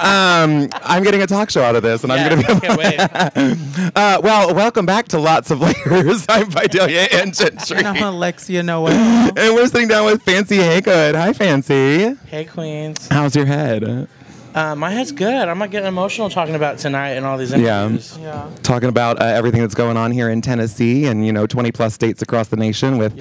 I'm getting a talk show out of this, and I'm going to be. Can't wait. Well, welcome back to Lots of Layers. I'm Vidalia and Gentry. And I'm Alexia, Noelle. And we're sitting down with Fancy Hagood. Hi, Fancy. Hey, Queens. How's your head? My head's good. I'm not getting emotional talking about tonight and all these interviews. Yeah. Talking about everything that's going on here in Tennessee and, 20 plus states across the nation with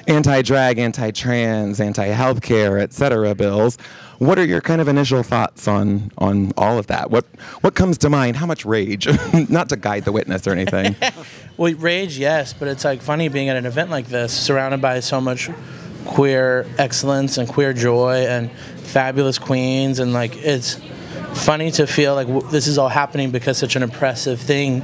anti-drag, anti-trans, anti-healthcare, etc. bills. What are your kind of initial thoughts on all of that? What comes to mind? How much rage? Not to guide the witness or anything. Well, rage, yes, but it's like funny being at an event like this, surrounded by so much queer excellence and queer joy and fabulous queens, and like it's funny to feel like this is all happening because such an oppressive thing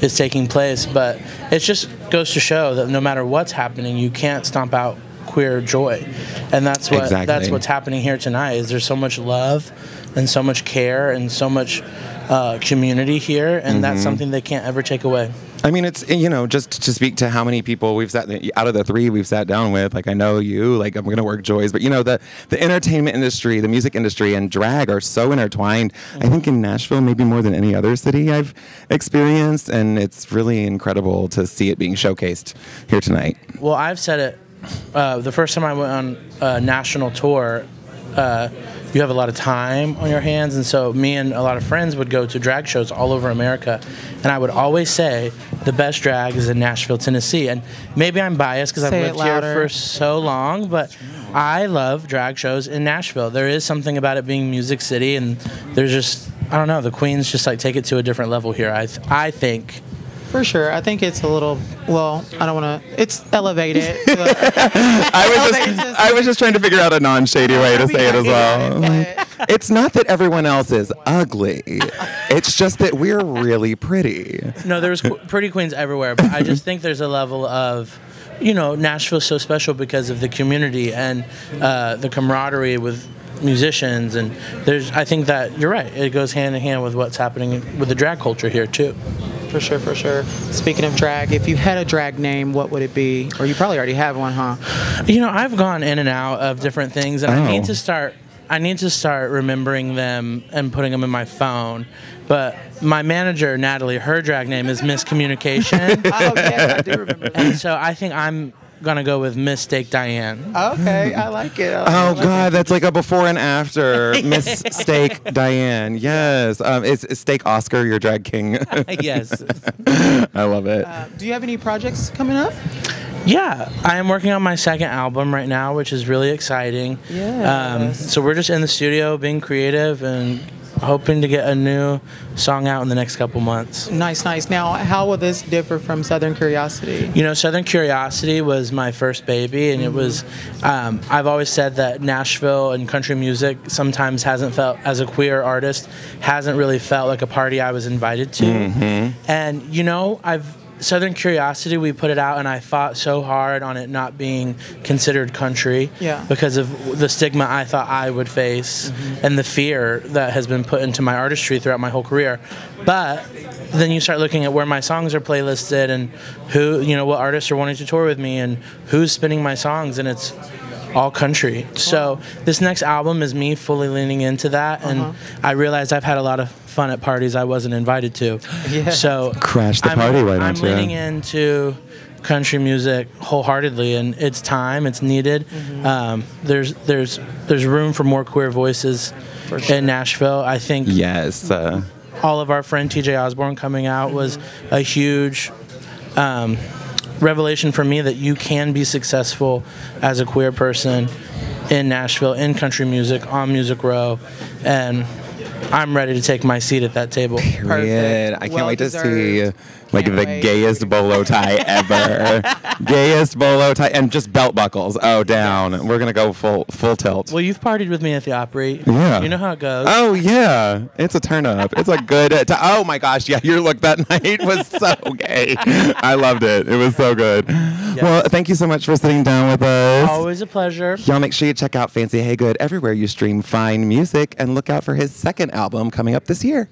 is taking place, but it just goes to show that no matter what's happening, you can't stomp out queer joy, and that's what's happening here tonight. Is there's so much love and so much care and so much community here, and that's something they can't ever take away. I mean, it's, just to speak to how many people we've out of the three we've sat down with, like I know you, like I'm going to work Joy's, but the entertainment industry, the music industry, and drag are so intertwined. I think in Nashville, maybe more than any other city I've experienced, and it's really incredible to see it being showcased here tonight. Well, I've said it the first time I went on a national tour. You have a lot of time on your hands, and so me and a lot of friends would go to drag shows all over America, and I would always say the best drag is in Nashville, Tennessee. And maybe I'm biased because I've lived here for so long, but I love drag shows in Nashville. There is something about it being Music City, and there's just, I don't know, the queens just like take it to a different level here, I think. For sure. I think it's a little, well, I don't want to, it's elevated. I was just trying to figure out a non-shady way to say it as well. It's not that everyone else is ugly. It's just that we're really pretty. No, there's pretty queens everywhere, but I just think there's a level of, Nashville's so special because of the community and the camaraderie with musicians, and I think that you're right. It goes hand in hand with what's happening with the drag culture here too. For sure, for sure. Speaking of drag, if you had a drag name, what would it be? Or you probably already have one, huh? I've gone in and out of different things, and I need to start remembering them and putting them in my phone. But my manager, Natalie, her drag name is Miscommunication. Oh, yeah, I do remember that. And so I think I'm gonna go with Mistake Diane. Okay, I like it. God, that's like a before and after. Mistake Diane. Yes. Is Steak Oscar your drag king? Yes. I love it. Do you have any projects coming up? Yeah, I am working on my second album right now, which is really exciting. Yeah. So we're just in the studio being creative and hoping to get a new song out in the next couple months. Nice, nice. Now, how will this differ from Southern Curiosity? Southern Curiosity was my first baby, and it was, I've always said that Nashville and country music sometimes hasn't felt, as a queer artist, hasn't really felt like a party I was invited to. And, Southern Curiosity, we put it out, and I fought so hard on it not being considered country because of the stigma I thought I would face and the fear that has been put into my artistry throughout my whole career. But then you start looking at where my songs are playlisted and who, what artists are wanting to tour with me and who's spinning my songs, and it's all country. So this next album is me fully leaning into that, and I realized I've had a lot of fun at parties I wasn't invited to. So crash the party, why don't you? I'm leaning into country music wholeheartedly, and it's time, it's needed. There's room for more queer voices in Nashville. I think all of our friend TJ Osborne coming out was a huge revelation for me that you can be successful as a queer person in Nashville, in country music, on Music Row, and I'm ready to take my seat at that table. Period. I can't wait to see the gayest bolo tie ever. Gayest bolo tie, and just belt buckles. Oh, down. We're gonna go full tilt. Well, you've partied with me at the Opry. Yeah. You know how it goes. Oh yeah, it's a turn up. It's a good. Oh my gosh, yeah, your look that night was so gay. I loved it. It was so good. Yes. Well, thank you so much for sitting down with us. Always a pleasure. Y'all make sure you check out Fancy Hagood everywhere you stream fine music, and look out for his second album coming up this year.